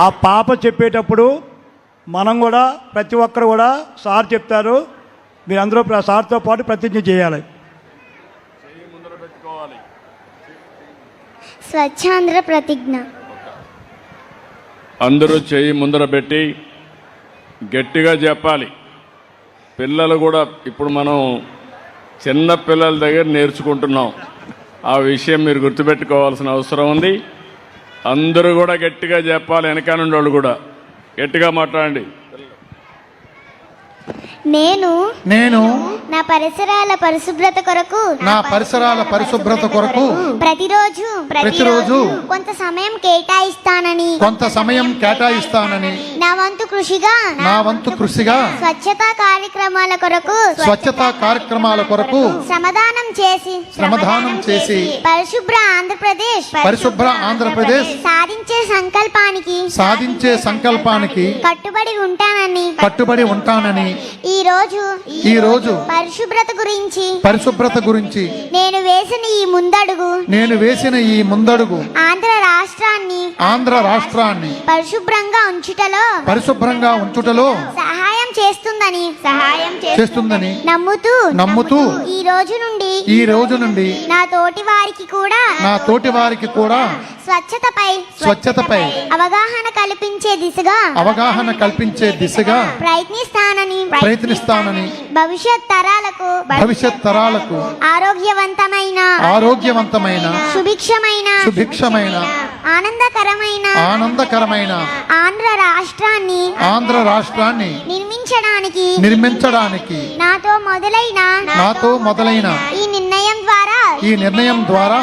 ఆ పాప చెప్పేటప్పుడు మనం కూడా ప్రతి ఒక్కరు కూడా సార్ చెప్తారు, మీరందరూ సార్తో పాటు ప్రతిజ్ఞ చేయాలి. స్వచ్ఛాంధ్ర ప్రతిజ్ఞ. అందరూ చెయ్యి ముందర పెట్టి గట్టిగా చెప్పాలి. పిల్లలు కూడా ఇప్పుడు మనం చిన్న పిల్లల దగ్గర నేర్చుకుంటున్నాం. ఆ విషయం మీరు గుర్తుపెట్టుకోవాల్సిన అవసరం ఉంది. అందరూ కూడా గట్టిగా చెప్పాలి. వెనకాలండి వాళ్ళు కూడా గట్టిగా మాట్లాడండి. నేను నా పరిసరాల పరిశుభ్రత కొరకు ప్రతిరోజు కొంత సమయం కేటాయిస్తానని నా వంతు కృషిగా స్వచ్ఛతా కార్యక్రమాల కొరకు శ్రమదానం చేసి పరిశుభ్ర ఆంధ్రప్రదేశ్ సాధించే సంకల్పానికి కట్టుబడి ఉంటానని ఈ రోజు పరిశుభ్రత గురించి నేను వేసిన ఈ ముందడుగు ఆంధ్ర రాష్ట్రాన్ని పరిశుభ్రంగా ఉంచుటలో సహాయం చేస్తుందని నమ్ముతూ ఈ రోజు నుండి నా తోటి వారికి కూడా స్వచ్ఛతపై అవగాహన కల్పించే దిశగా ప్రయత్నిస్తానని భవిష్యత్ తరాలకు ఆరోగ్యవంతమైన సుభిక్షమైన ఆనందకరమైన ఆంధ్ర రాష్ట్రాన్ని నిర్మించడానికి నాతో మొదలైన ఈ నిర్ణయం ద్వారా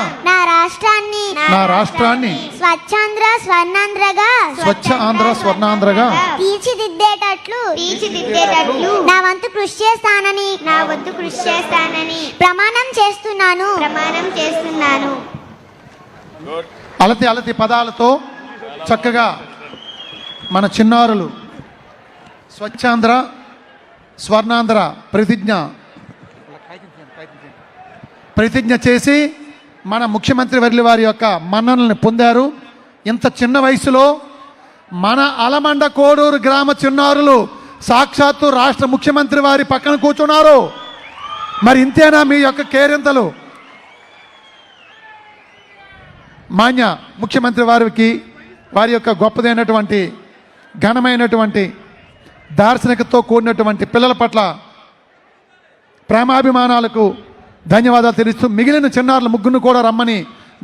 నా రాష్ట్రాన్ని స్వచ్ఛ ఆంధ్ర స్వర్ణాంధ్రగా తీర్చిదిద్దేటట్లు నా వంతు కృషి చేస్తానని ప్రమాణం చేస్తున్నాను. అలతి పదాలతో చక్కగా మన చిన్నారులు స్వచ్ఛాంధ్ర స్వర్ణాంధ్ర ప్రతిజ్ఞ చేసి మన ముఖ్యమంత్రి వర్యుల వారి యొక్క మన్ననలను పొందారు. ఇంత చిన్న వయసులో మన అలమండ కోడూరు గ్రామ చిన్నారులు సాక్షాత్తు రాష్ట్ర ముఖ్యమంత్రి వారి పక్కన కూర్చున్నారు. మరి ఇంతేనా మీ యొక్క కేరింతలు? మాన్య ముఖ్యమంత్రి వారి యొక్క గొప్పదైనటువంటి ఘనమైనటువంటి దార్శనికతతో కూడినటువంటి పిల్లల పట్ల ప్రేమాభిమానాలకు ధన్యవాదాలు తెలుస్తూ మిగిలిన చిన్నారుల ముగ్గురు కూడా రమ్మని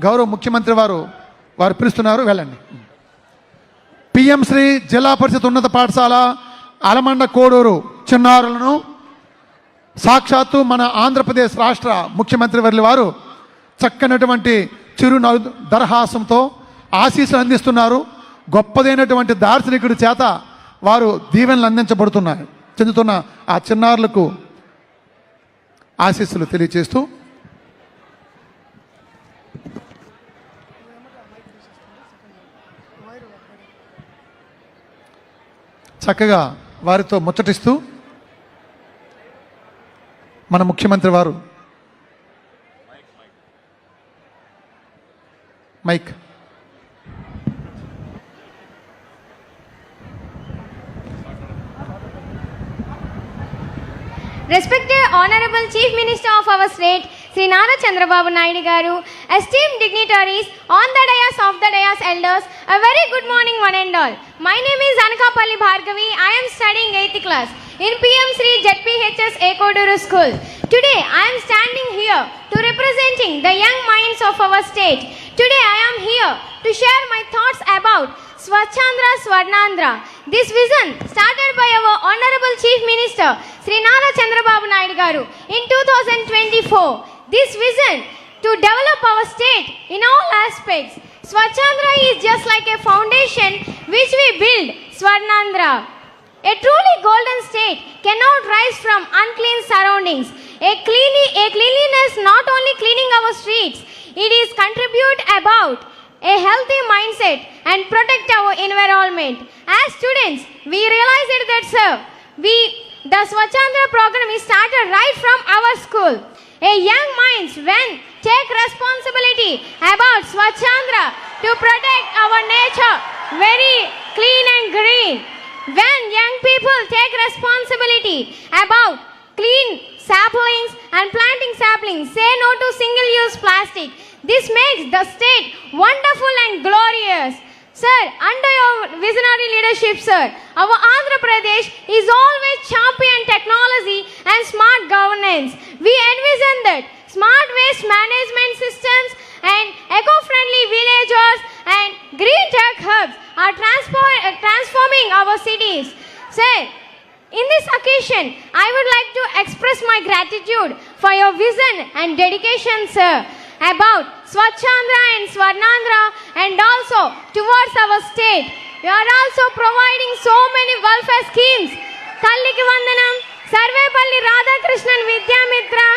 గౌరవ ముఖ్యమంత్రి వారు పిలుస్తున్నారు. వెళ్ళండి. పిఎం శ్రీ జిల్లా పరిషత్ ఉన్నత పాఠశాల అలమండ కోడూరు చిన్నారులను సాక్షాత్తు మన ఆంధ్రప్రదేశ్ రాష్ట్ర ముఖ్యమంత్రి వర్యుల వారు చక్కనటువంటి చిరు దరహాసంతో ఆశీస్సులు అందిస్తున్నారు. గొప్పదైనటువంటి దార్శనికుడి చేత వారు దీవెనలు చెందుతున్న ఆ చిన్నారులకు ఆశీస్సులు తెలియజేస్తూ చక్కగా వారితో ముచ్చటిస్తూ మన ముఖ్యమంత్రి వారు mic Respected Honorable Chief Minister of our state, Sri Nara Chandrababu Naidu Garu, esteemed dignitaries, on the dais, off the dais, elders, a very good morning one and all. My name is Anakapalli Bhargavi. I am studying 8th class in PM Sri ZPHS Ekoduru School. Today I am standing here to representing the young minds of our state. Today I am here to share my thoughts about Swachandra Swarnandra. This vision started by our Honorable Chief Minister Sri Nara Chandrababu Naidu Garu in 2024. This vision to develop our state in all aspects. Swachandra is just like a foundation which we build Swarnandra. A truly golden state cannot rise from unclean surroundings. A cleanliness not only cleaning our streets, it is contribute about a healthy mindset and protect our environment. As students, we realized that, sir, the Swachandra program is started right from our school. a young minds when take responsibility about Swachhandra to protect our nature very clean and green. When young people take responsibility about clean saplings and planting saplings, say no to single-use plastic. This makes the state wonderful and glorious. Sir, under your visionary leadership, sir, our Andhra Pradesh is always champion technology and smart governance. We envision that smart waste management systems and eco-friendly villages and green tech hubs are transforming our cities. Sir, in this occasion, I would like to express my gratitude for your vision and dedication, sir, about Swachhandra and Swarnandra and also towards our state. You are also providing so many welfare schemes. Talliki Vandanam, Sarvepalli Radhakrishnan Vidyamitra,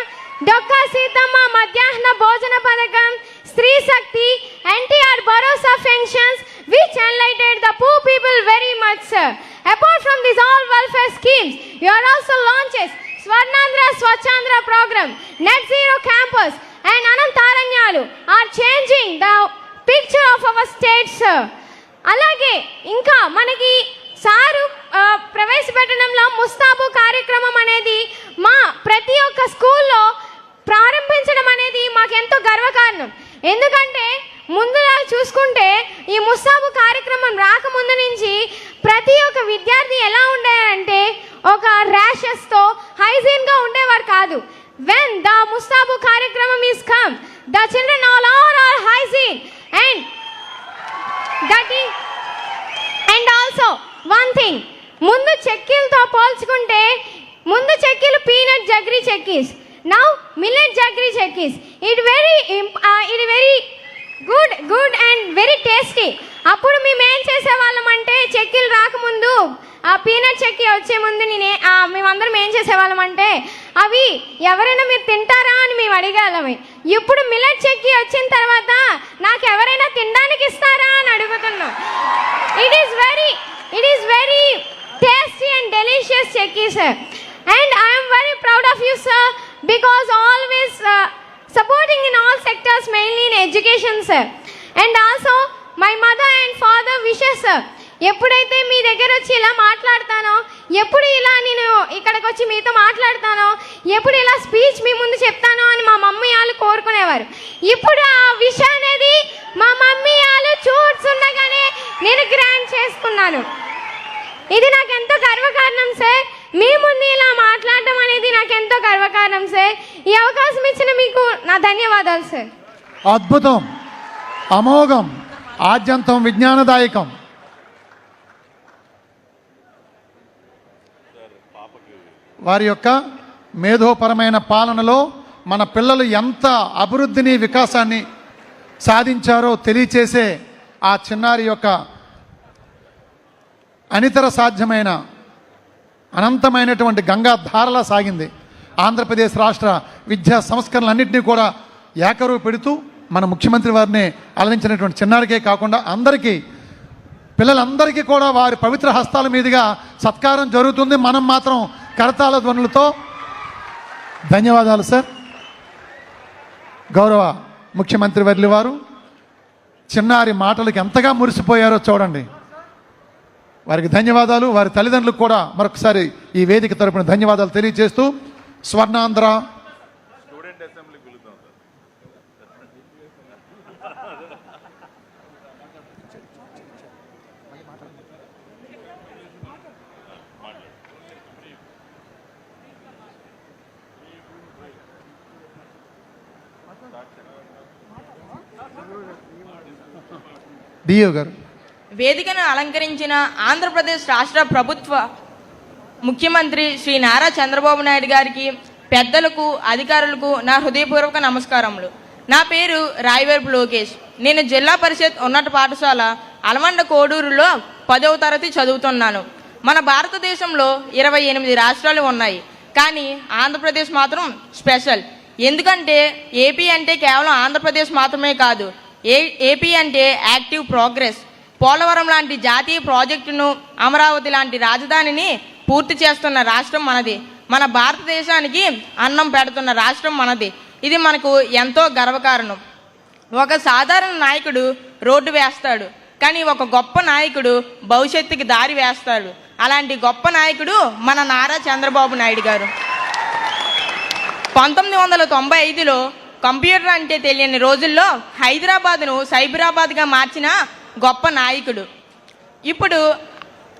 Dokka Sitama Madhyahna Bhojana Padakam, Stree Shakti, NTR Bharosa functions, which enlightened the poor people very much, sir. Apart from these all welfare schemes, you are also launches Swarnandra Swachandra program, Net Zero Campus and Anantaranyalu are changing the picture of our state, sir. అలాగే ఇంకా మనకి sir ప్రవేశపెట్టడంలో ముస్తాబు కార్యక్రమం అనేది మా ప్రతి ఒక్క స్కూల్లో ప్రారంభించడం అనేది మాకెంతో గర్వకారణం. ఎందుకంటే ముందులా చూసుకుంటే ఈ ముస్తాబు కార్యక్రమం రాకముందు నుంచి ప్రతి ఒక్క విద్యార్థి ఎలా ఉండేవారంటే ఒక ర్యాషెస్తో హైజీన్గా ఉండేవారు కాదు. When the ముస్తాబు కార్యక్రమం is come, the children all are hygiene and also one thing, ముందు చెక్కీలతో పోల్చుకుంటే ముందు చెక్కీలు peanut జగ్రీ చెక్కీస్, now millet jaggery chekkis. It very good and very tasty. అప్పుడు మేము ఏం చేసేవాళ్ళం అంటే చెక్కీలు రాకముందు ఆ పీనట్ చెక్కీ వచ్చే ముందు మేమందరం ఏం చేసేవాళ్ళం అంటే అవి ఎవరైనా మీరు తింటారా అని మేము అడిగేవాళ్ళమే. ఇప్పుడు మిల్లెట్ చెక్కీ వచ్చిన తర్వాత నాకు ఎవరైనా తినడానికి ఇస్తారా అని అడుగుతున్నాం. It is very tasty and delicious chikki, sir. And I am very proud of you, sir, because always supporting in all sectors, mainly in education, sir. And also my mother and father wishes, sir. ఎప్పుడైతే మీ దగ్గర వచ్చి ఇలా మాట్లాడతానో, ఎప్పుడు ఇలా నేను ఇక్కడికి వచ్చి మీతో మాట్లాడతానో, ఎప్పుడు ఇలా స్పీచ్ మీ ముందు చెప్తానో అని మా మమ్మీ వాళ్ళు కోరుకునేవారు. ఇప్పుడు ఆ విషయం అనేది మా మమ్మీ వాళ్ళు చూస్తుండగానే నేను గ్రాండ్ చేసుకున్నాను. ఇది నాకు ఎంతో గర్వకారణం, సార్. మీ ముందు ఇలా మాట్లాడడం అనేది నాకు ఎంతో గర్వకారణం, సార్. ఈ అవకాశం ఇచ్చిన మీకు నా ధన్యవాదాలు, సార్. అద్భుతం, అమోఘం, ఆద్యంతం విజ్ఞానదాయకం. వారి యొక్క మేధోపరమైన పాలనలో మన పిల్లలు ఎంత అభివృద్ధిని వికాసాన్ని సాధించారో తెలియచేసే ఆ చిన్నారి యొక్క అనితర సాధ్యమైన అనంతమైనటువంటి గంగా ధారలా సాగింది. ఆంధ్రప్రదేశ్ రాష్ట్ర విద్యా సంస్కరణలన్నింటినీ కూడా ఏకరువు పెడుతూ మన ముఖ్యమంత్రి వారిని అలరించినటువంటి చిన్నారికే కాకుండా అందరికీ, పిల్లలందరికీ కూడా వారి పవిత్ర హస్తాల మీదుగా సత్కారం జరుగుతుంది. మనం మాత్రం కరతాళ ధ్వనులతో ధన్యవాదాలు, సార్. గౌరవ ముఖ్యమంత్రి వర్యులు వారు చిన్నారి మాటలకు ఎంతగా మురిసిపోయారో చూడండి. వారికి ధన్యవాదాలు. వారి తల్లిదండ్రులకు కూడా మరొకసారి ఈ వేదిక తరపున ధన్యవాదాలు తెలియజేస్తూ స్వర్ణాంధ్ర డిఓ గారు వేదికను అలంకరించిన ఆంధ్రప్రదేశ్ రాష్ట్ర ప్రభుత్వ ముఖ్యమంత్రి శ్రీ నారా చంద్రబాబు నాయుడు గారికి, పెద్దలకు, అధికారులకు నా హృదయపూర్వక నమస్కారములు. నా పేరు రాయవరపు లోకేష్. నేను జిల్లా పరిషత్ ఉన్నత పాఠశాల అలమండ కోడూరులో 10వ తరగతి చదువుతున్నాను. మన భారతదేశంలో 28 రాష్ట్రాలు ఉన్నాయి, కానీ ఆంధ్రప్రదేశ్ మాత్రం స్పెషల్. ఎందుకంటే ఏపీ అంటే కేవలం ఆంధ్రప్రదేశ్ మాత్రమే కాదు, ఏపీ అంటే యాక్టివ్ ప్రోగ్రెస్. పోలవరం లాంటి జాతీయ ప్రాజెక్టును, అమరావతి లాంటి రాజధానిని పూర్తి చేస్తున్న రాష్ట్రం మనది. మన భారతదేశానికి అన్నం పెడుతున్న రాష్ట్రం మనది. ఇది మనకు ఎంతో గర్వకారణం. ఒక సాధారణ నాయకుడు రోడ్డు వేస్తాడు, కానీ ఒక గొప్ప నాయకుడు భవిష్యత్తుకి దారి వేస్తాడు. అలాంటి గొప్ప నాయకుడు మన నారా చంద్రబాబు నాయుడు గారు. 1995లో కంప్యూటర్ అంటే తెలియని రోజుల్లో హైదరాబాద్ను సైబరాబాద్గా మార్చిన గొప్ప నాయకుడు. ఇప్పుడు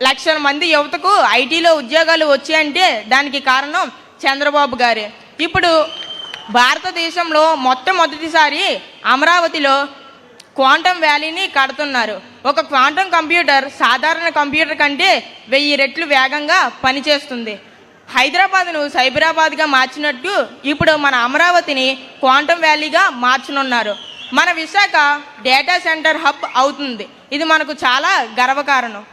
లక్షల మంది యువతకు ఐటీలో ఉద్యోగాలు వచ్చాయంటే దానికి కారణం చంద్రబాబు గారే. ఇప్పుడు భారతదేశంలో మొట్టమొదటిసారి అమరావతిలో క్వాంటమ్ వ్యాలీని కడుతున్నారు. ఒక క్వాంటమ్ కంప్యూటర్ సాధారణ కంప్యూటర్ కంటే 1000 రెట్లు వేగంగా పనిచేస్తుంది. హైదరాబాద్ను సైబరాబాద్గా మార్చినట్టు ఇప్పుడు మన అమరావతిని క్వాంటమ్ వ్యాలీగా మార్చనున్నారు. మన విశాఖ డేటా సెంటర్ హబ్ అవుతుంది. ఇది మనకు చాలా గర్వకారణం.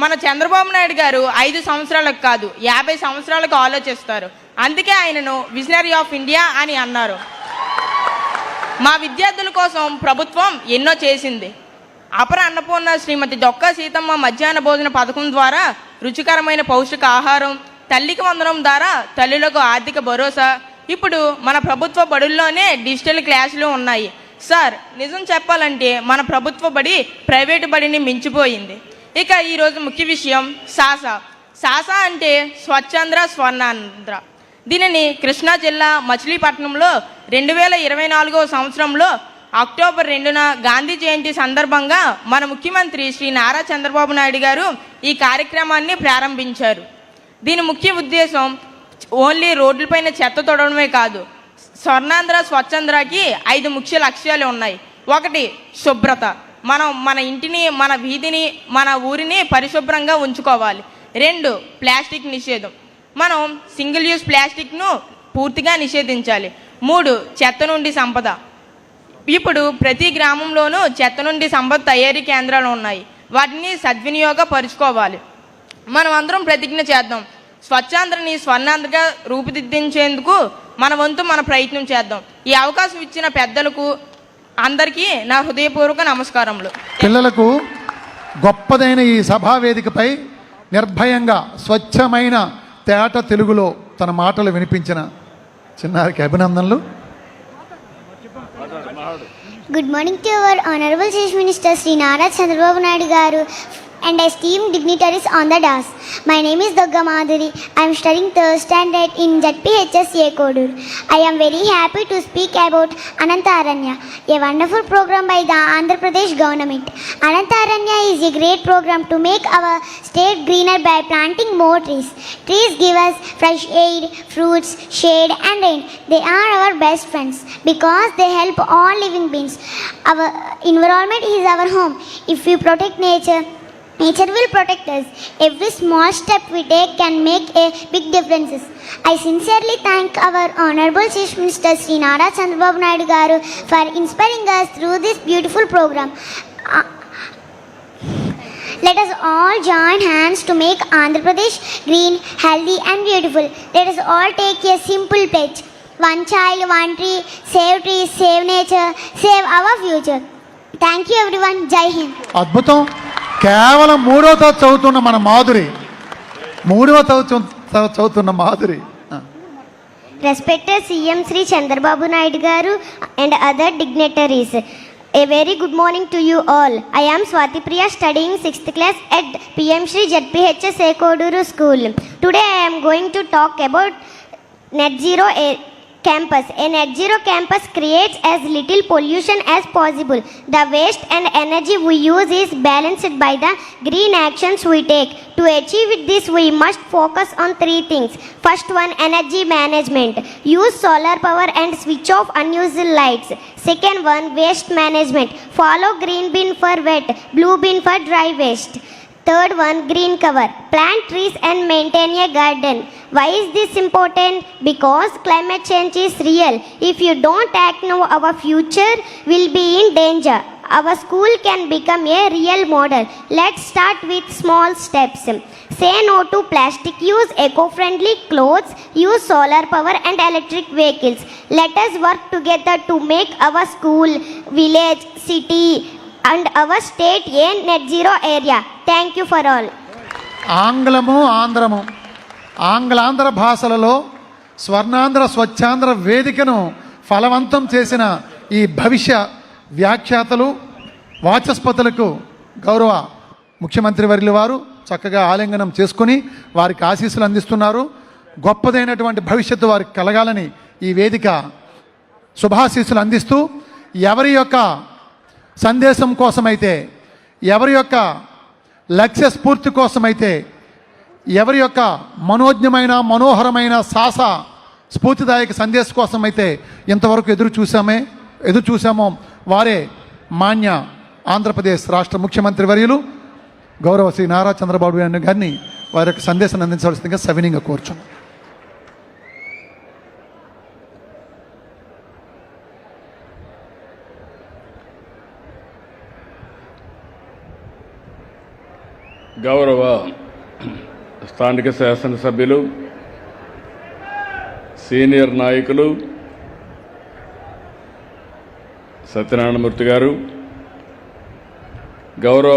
మన చంద్రబాబు నాయుడు గారు 5 సంవత్సరాలకు కాదు 50 సంవత్సరాలకు ఆలోచిస్తారు. అందుకే ఆయనను విజనరీ ఆఫ్ ఇండియా అని అన్నారు. మా విద్యార్థుల కోసం ప్రభుత్వం ఎన్నో చేసింది. అపర అన్నపూర్ణ శ్రీమతి డొక్కా సీతమ్మ మధ్యాహ్న భోజన పథకం ద్వారా రుచికరమైన పౌష్టిక ఆహారం, తల్లికి వందనం ద్వారా తల్లులకు ఆర్థిక భరోసా. ఇప్పుడు మన ప్రభుత్వ బడుల్లోనే డిజిటల్ క్లాసులు ఉన్నాయి. సార్, నిజం చెప్పాలంటే మన ప్రభుత్వ బడి ప్రైవేటు బడిని మించిపోయింది. ఇక ఈరోజు ముఖ్య విషయం సాసా అంటే స్వచ్ఛాంధ్ర స్వర్ణాంధ్ర. దీనిని కృష్ణా జిల్లా మచిలీపట్నంలో 2024వ సంవత్సరంలో అక్టోబర్ 2న గాంధీ జయంతి సందర్భంగా మన ముఖ్యమంత్రి శ్రీ నారా చంద్రబాబు నాయుడు గారు ఈ కార్యక్రమాన్ని ప్రారంభించారు. దీని ముఖ్య ఉద్దేశం ఓన్లీ రోడ్లపైన చెత్త తొడవడమే కాదు, స్వర్ణాంధ్ర స్వచ్ఛాంధ్రకి 5 ముఖ్య లక్ష్యాలు ఉన్నాయి. 1, శుభ్రత. మనం మన ఇంటిని, మన వీధిని, మన ఊరిని పరిశుభ్రంగా ఉంచుకోవాలి. 2, ప్లాస్టిక్ నిషేధం. మనం సింగిల్ యూజ్ ప్లాస్టిక్ను పూర్తిగా నిషేధించాలి. 3, చెత్త నుండి సంపద. ఇప్పుడు ప్రతి గ్రామంలోనూ చెత్త నుండి సంపద తయారీ కేంద్రాలు ఉన్నాయి. వాటిని సద్వినియోగపరుచుకోవాలి. మనం అందరం ప్రతిజ్ఞ చేద్దాం. స్వచ్ఛాంధ్రని స్వర్ణాంధ్రగా రూపుదిద్దించేందుకు మన వంతు మన ప్రయత్నం చేద్దాం. ఈ అవకాశం ఇచ్చిన పెద్దలకు అందరికీ నా హృదయపూర్వక నమస్కారములు. పిల్లలకు గొప్పదైన ఈ సభా వేదికపై నిర్భయంగా స్వచ్ఛమైన తేట తెలుగులో తన మాటలు వినిపించిన చిన్నారికి అభినందనలు. Good morning to our Honorable Chief Minister Sri Nara Chandrababu Naidu Garu and esteemed dignitaries on the dais. My name is Dugga Madhuri. I am studying 3rd standard in ZPHS Kodur. I am very happy to speak about Anantaranya, a wonderful program by the Andhra Pradesh government. Anantaranya is a great program to make our state greener by planting more trees. Trees give us fresh air, fruits, shade and rain. They are our best friends because they help all living beings. Our environment is our home. If we protect nature, nature will protect us. Every small step we take can make a big difference. I sincerely thank our Honorable Chief Minister Sri Nara Chandrababu Naidu Garu for inspiring us through this beautiful program. Let us all join hands to make Andhra Pradesh green, healthy and beautiful. Let us all take a simple pledge. One child, one tree. Save trees, save nature, save our future. Thank you everyone. Jai Hind. అద్భుతం. కేవలం 3వ తరగతి చదువుతున్న మన మాధురి, 3వ తరగతి చదువుతున్న Madhuri. Respected CM Sri Chandrababu Naidu Garu and other dignitaries, a very good morning to you all. I am Swati Priya, studying 6th class at PM Shri ZPHS Koduru School. Today I am going to talk about Net Zero Campus. A net zero campus creates as little pollution as possible. The waste and energy we use is balanced by the green actions we take. To achieve this, we must focus on 3 things. First one, energy management. Use solar power and switch off unused lights. Second one, waste management. Follow green bin for wet, blue bin for dry waste. Third one, green cover. Plant trees and maintain a garden. Why is this important? Because climate change is real. If you don't act now, our future will be in danger. Our school can become a real model. Let's start with small steps. Say no to plastic. Use eco-friendly clothes. Use solar power and electric vehicles. Let us work together to make our school, village, city and our state a net zero area. Thank you for all. ఆంగ్లము ఆంధ్రము ఆంగ్లాంధ్ర భాషలలో స్వర్ణాంధ్ర స్వచ్ఛాంధ్ర వేదికను ఫలవంతం చేసిన ఈ భవిష్య వ్యాఖ్యాతలు వాచస్పతులకు గౌరవ ముఖ్యమంత్రి వర్యుల వారు చక్కగా ఆలింగనం చేసుకుని వారికి ఆశీస్సులు అందిస్తున్నారు. గొప్పదైనటువంటి భవిష్యత్తు వారికి కలగాలని ఈ వేదిక శుభాశీస్సులు అందిస్తూ, ఎవరి యొక్క సందేశం కోసమైతే, ఎవరి యొక్క లక్ష్య స్ఫూర్తి కోసమైతే, ఎవరి యొక్క మనోజ్ఞమైన మనోహరమైన సాహస స్ఫూర్తిదాయక సందేశం కోసమైతే ఇంతవరకు ఎదురు చూసామో వారే మాన్య ఆంధ్రప్రదేశ్ రాష్ట్ర ముఖ్యమంత్రి వర్యులు గౌరవ శ్రీ నారా చంద్రబాబు నాయుడు గారిని వారి యొక్క సందేశాన్ని అందించవలసిందిగా సవినీయంగా కోరుచున్నాం. గౌరవ స్థానిక శాసనసభ్యులు, సీనియర్ నాయకులు సత్యనారాయణమూర్తి గారు, గౌరవ